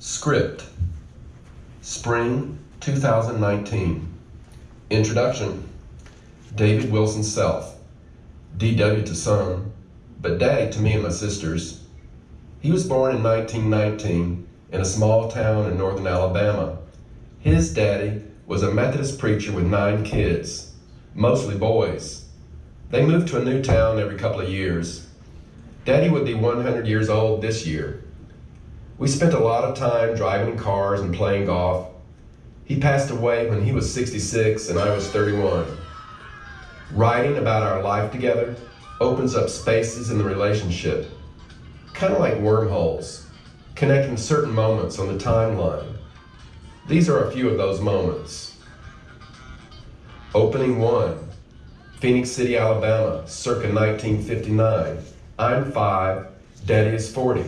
Script, Spring 2019. Introduction, David Wilson Self, DW to some, but Daddy to me and my sisters. He was born in 1919 in a small town in northern Alabama. His daddy was a Methodist preacher with 9 kids, mostly boys. They moved to a new town every couple of years. Daddy would be 100 years old this year. We spent a lot of time driving in cars and playing golf. He passed away when he was 66 and I was 31. Writing about our life together opens up spaces in the relationship, kind of like wormholes, connecting certain moments on the timeline. These are a few of those moments. Opening 1, Phoenix City, Alabama, circa 1959. I'm 5, Daddy is 40.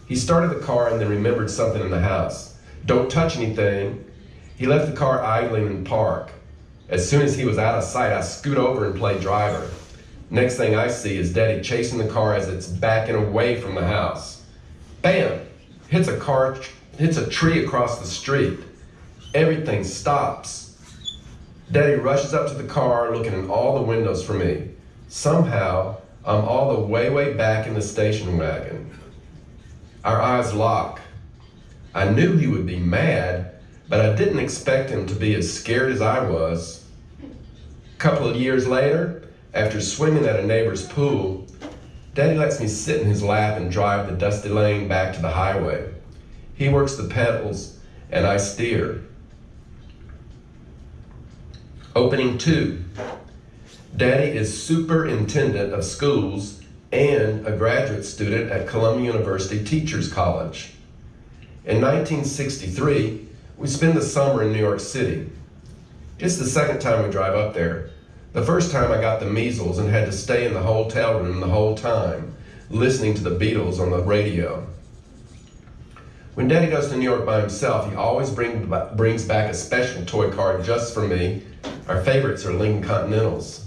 He started the car and then remembered something in the house. Don't touch anything. He left the car idling in the park. As soon as he was out of sight, I scoot over and play driver. Next thing I see is Daddy chasing the car as it's backing away from the house. Bam! Hits a tree across the street. Everything stops. Daddy rushes up to the car, looking in all the windows for me. Somehow, I'm all the way back in the station wagon. Our eyes lock. I knew he would be mad, but I didn't expect him to be as scared as I was. A couple of years later, after swimming at a neighbor's pool, Daddy lets me sit in his lap and drive the dusty lane back to the highway. He works the pedals and I steer. Opening 2. Daddy is superintendent of schools and a graduate student at Columbia University Teachers College. In 1963, we spend the summer in New York City. It's the second time we drive up there. The first time I got the measles and had to stay in the hotel room the whole time, listening to the Beatles on the radio. When Daddy goes to New York by himself, he always brings back a special toy car just for me. Our favorites are Lincoln Continentals.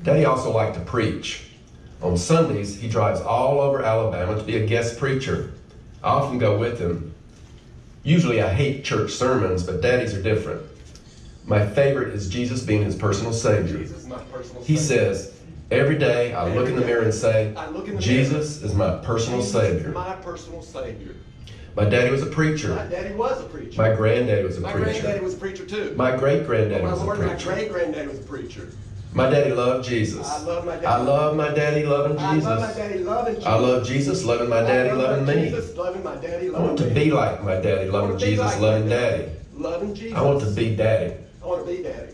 Daddy also liked to preach. On Sundays, he drives all over Alabama to be a guest preacher. I often go with him. Usually I hate church sermons, but Daddy's are different. My favorite is Jesus being his personal Savior. He says, every day I look in the mirror and say, Jesus is my personal Savior. My daddy was a preacher. My daddy was a preacher. My granddaddy was a preacher. My granddaddy was a preacher too. My great-granddaddy was a My preacher. great-granddaddy was a preacher. My daddy loved Jesus. I love my daddy. I love my daddy loving Jesus. I love my daddy loving Jesus. I love Jesus loving my daddy loving me. Jesus loving my daddy I loving want to me. be like my daddy loving Jesus loving daddy. Loving Jesus. I want to be daddy. I want to be daddy.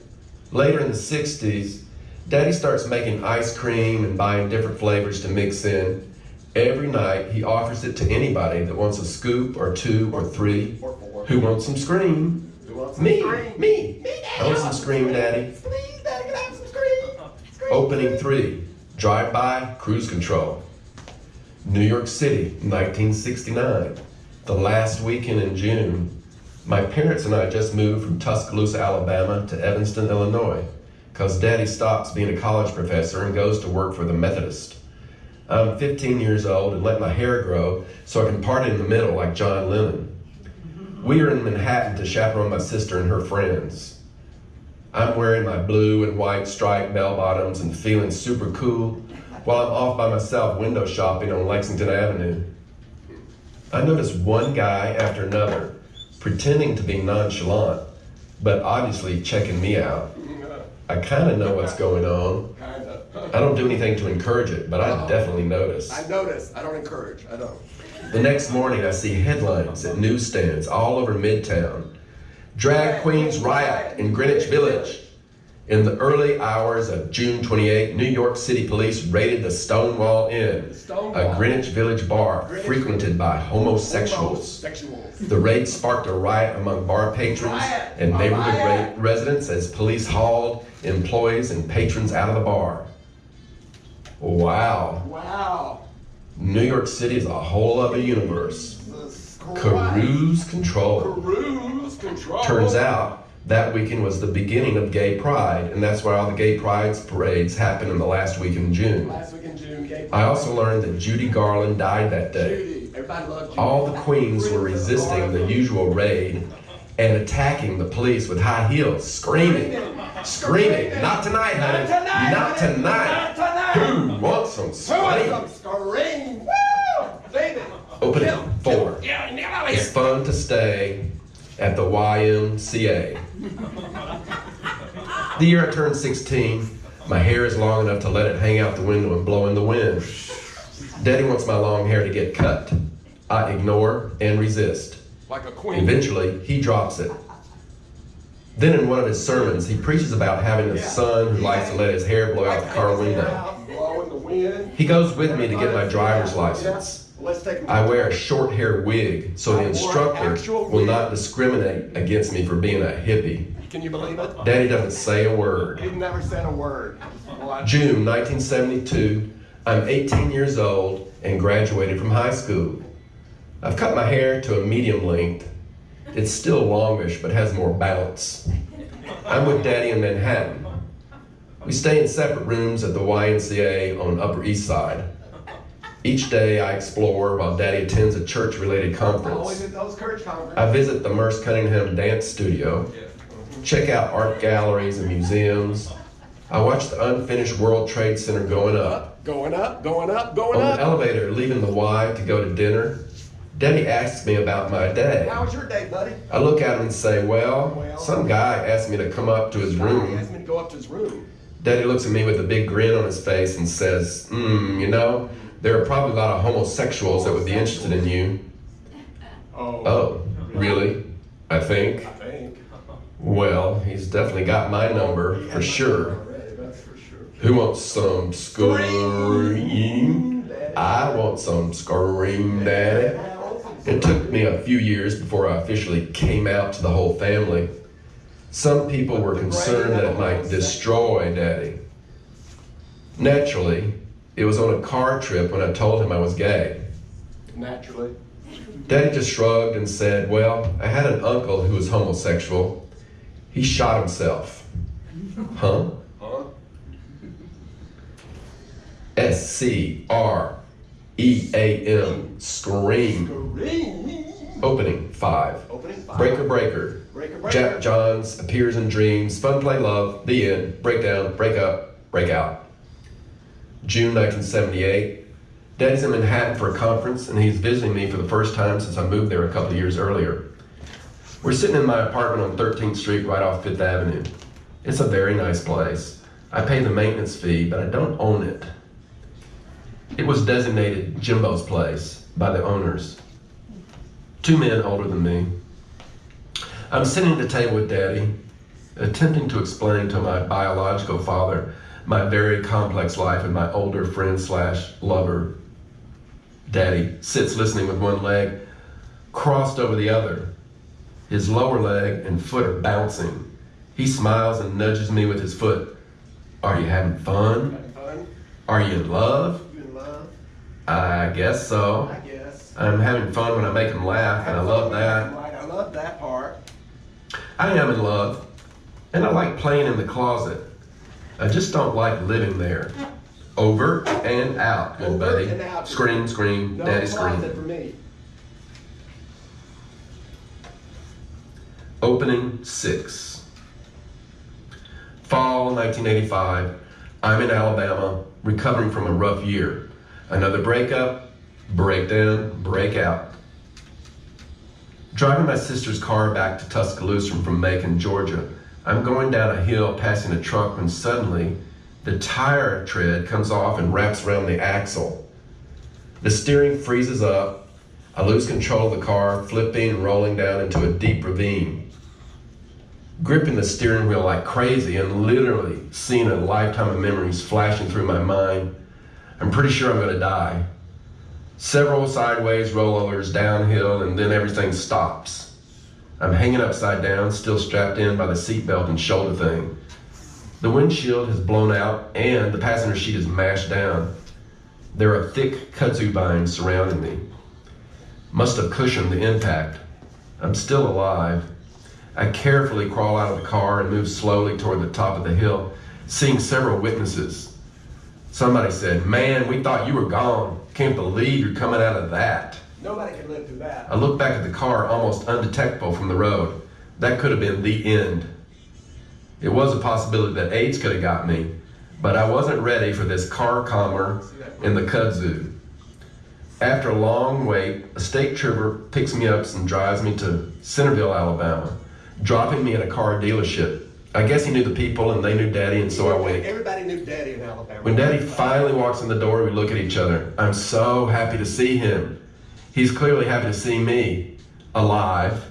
Later in the 60s, Daddy starts making ice cream and buying different flavors to mix in. Every night, he offers it to anybody that wants a scoop or 2 or 3. Or 4. Who wants some scream? Who wants some Me, scream? me. Daddy, I want some scream, Daddy. Please, Daddy, can I have some scream? Scream. Opening 3, drive-by cruise control. New York City, 1969. The last weekend in June. My parents and I just moved from Tuscaloosa, Alabama to Evanston, Illinois, because Daddy stops being a college professor and goes to work for the Methodist. I'm 15 years old and let my hair grow so I can part it in the middle like John Lennon. We are in Manhattan to chaperone my sister and her friends. I'm wearing my blue and white striped bell bottoms and feeling super cool while I'm off by myself window shopping on Lexington Avenue. I notice one guy after another pretending to be nonchalant, but obviously checking me out. I kind of know what's going on. I don't do anything to encourage it, but I definitely notice. I notice. I don't encourage. I don't. The next morning, I see headlines at newsstands all over Midtown. Drag Queens riot in Greenwich Village. In the early hours of June 28, New York City police raided the Stonewall Inn, a Greenwich Village bar frequented by homosexuals. The raid sparked a riot among bar patrons and neighborhood residents as police hauled employees and patrons out of the bar. Wow. Wow. New York City is a whole other universe. Cruise control. Cruise control. Turns out that weekend was the beginning of Gay Pride, and that's why all the Gay Pride parades happened in the last week in June. Last week in June, Gay Pride. I also learned that Judy Garland died that day. Judy, Everybody loves you. All the queens were resisting the usual raid and attacking the police with high heels, screaming, not tonight, honey, not tonight. Who wants some scream? Scream. Woo! Baby. Opening 4. Yeah, It's fun to stay at the YMCA. The year I turned 16, my hair is long enough to let it hang out the window and blow in the wind. Daddy wants my long hair to get cut. I ignore and resist. Like a queen. Eventually, he drops it. Then in one of his sermons, he preaches about having a son who likes to let his hair blow out the car window. Blow in the wind. He goes with me to get my driver's license. Let's take I wear a short hair wig so the instructor will not discriminate against me for being a hippie. Can you believe it? Daddy doesn't say a word. He never said a word. June 1972, I'm 18 years old and graduated from high school. I've cut my hair to a medium length. It's still longish, but has more bounce. I'm with Daddy in Manhattan. We stay in separate rooms at the YMCA on Upper East Side. Each day I explore while Daddy attends a church-related Always conference. at those church conferences. I visit the Merce Cunningham Dance Studio, check out art galleries and museums. I watch the unfinished World Trade Center going up. Going up, going up, going On up. the elevator leaving the Y to go to dinner, Daddy asks me about my day. How was your day, buddy? I look at him and say, well, some guy asked me to come up to his He room. asked me to go up to his room. Daddy looks at me with a big grin on his face and says, you know, there are probably a lot of homosexuals that would be interested in you. Oh, really? I think. I think. Well, he's definitely got my number, for sure. That's for sure. Who wants some scream? I want some scream, Daddy. It took me a few years before I officially came out to the whole family. Some people were concerned that it might destroy Daddy. Naturally, it was on a car trip when I told him I was gay. Naturally. Daddy just shrugged and said, well, I had an uncle who was homosexual. He shot himself. Huh? Huh? SCREAM. Scream. Scream. Opening 5. Opening 5. Breaker, breaker. Breaker, breaker. Jack Johns appears in dreams. Fun, play, love. The end. Breakdown, break up, break out. June 1978. Daddy's in Manhattan for a conference, and he's visiting me for the first time since I moved there a couple of years earlier. We're sitting in my apartment on 13th Street right off 5th Avenue. It's a very nice place. I pay the maintenance fee, but I don't own it. It was designated Jimbo's place by the owners. 2 men older than me. I'm sitting at the table with Daddy, attempting to explain to my biological father my very complex life and my older friend / lover. Daddy sits listening with one leg crossed over the other. His lower leg and foot are bouncing. He smiles and nudges me with his foot. Are you having fun? Having fun? Are you in love? You in love? I guess so. I guess. I'm having fun when I make him laugh, and I love that. Right, I love that part. I am in love, and I like playing in the closet. I just don't like living there. Over and out, good Over buddy. and out. Scream, scream, No Daddy closet scream. for me. Opening 6. Fall 1985. I'm in Alabama, recovering from a rough year. Another breakup, breakdown, breakout. Driving my sister's car back to Tuscaloosa from Macon, Georgia. I'm going down a hill passing a truck when suddenly the tire tread comes off and wraps around the axle. The steering freezes up. I lose control of the car, flipping and rolling down into a deep ravine. Gripping the steering wheel like crazy and literally seeing a lifetime of memories flashing through my mind. I'm pretty sure I'm gonna die. Several sideways rollovers downhill and then everything stops. I'm hanging upside down, still strapped in by the seatbelt and shoulder thing. The windshield has blown out and the passenger seat is mashed down. There are thick kudzu vines surrounding me. Must have cushioned the impact. I'm still alive. I carefully crawl out of the car and move slowly toward the top of the hill, seeing several witnesses. Somebody said, "Man, we thought you were gone. Can't believe you're coming out of that." Nobody can live through that. I looked back at the car, almost undetectable from the road. That could have been the end. It was a possibility that AIDS could have got me, but I wasn't ready for this car calmer in the kudzu. After a long wait, a state trooper picks me up and drives me to Centerville, Alabama, dropping me at a car dealership. I guess he knew the people and they knew Daddy, and so I wait. Everybody knew Daddy in Alabama. When Daddy finally walks in the door, we look at each other. I'm so happy to see him. He's clearly happy to see me, alive.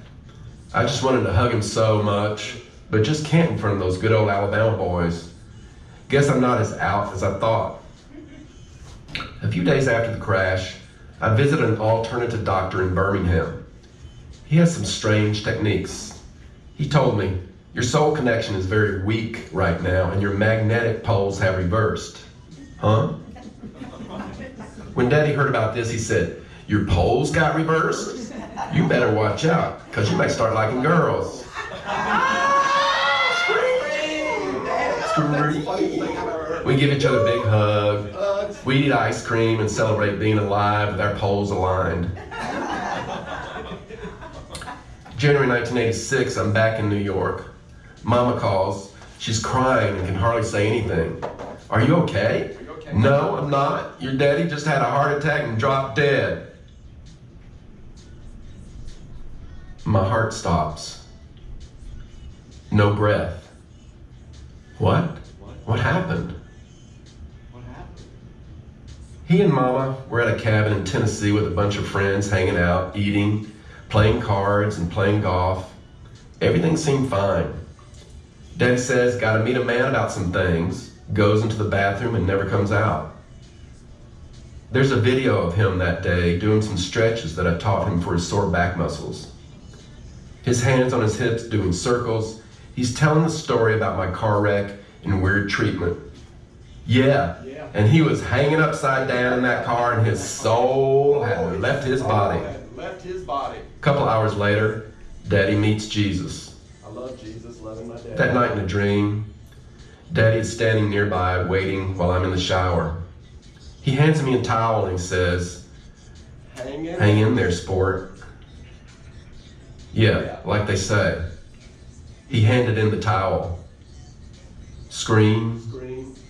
I just wanted to hug him so much, but just can't in front of those good old Alabama boys. Guess I'm not as out as I thought. A few days after the crash, I visited an alternative doctor in Birmingham. He has some strange techniques. He told me, your soul connection is very weak right now and your magnetic poles have reversed. Huh? When Daddy heard about this, he said, your poles got reversed? You better watch out, because you might start liking girls. We give each other a big hug. We eat ice cream and celebrate being alive with our poles aligned. January 1986, I'm back in New York. Mama calls. She's crying and can hardly say anything. Are you okay? No, I'm not. Your daddy just had a heart attack and dropped dead. My heart stops. No breath. What? What happened? What happened? He and Mama were at a cabin in Tennessee with a bunch of friends hanging out, eating, playing cards, and playing golf. Everything seemed fine. Daddy says, gotta meet a man about some things, goes into the bathroom and never comes out. There's a video of him that day doing some stretches that I taught him for his sore back muscles. His hands on his hips doing circles. He's telling the story about my car wreck and weird treatment. Yeah, and he was hanging upside down in that car and his soul had left his body. A couple hours later, Daddy meets Jesus. I love Jesus, loving my dad. That night in a dream, Daddy is standing nearby waiting while I'm in the shower. He hands me a towel and he says, hang in there, sport. Yeah, like they say. He handed in the towel. Scream,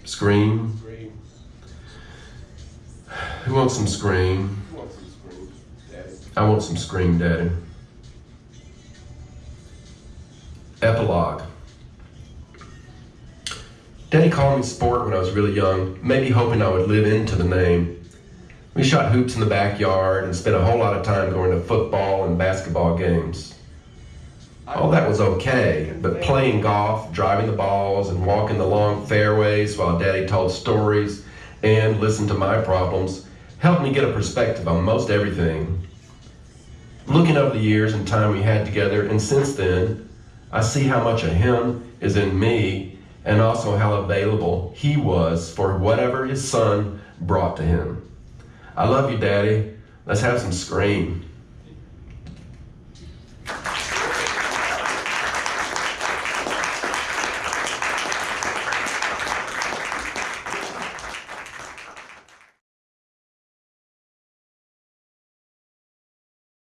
scream. Who wants some scream? I want some scream, Daddy. Epilogue. Daddy called me sport when I was really young, maybe hoping I would live into the name. We shot hoops in the backyard and spent a whole lot of time going to football and basketball games. All that was okay, but playing golf, driving the balls, and walking the long fairways while Daddy told stories and listened to my problems helped me get a perspective on most everything. Looking over the years and time we had together, and since then, I see how much of him is in me and also how available he was for whatever his son brought to him. I love you, Daddy. Let's have some scream.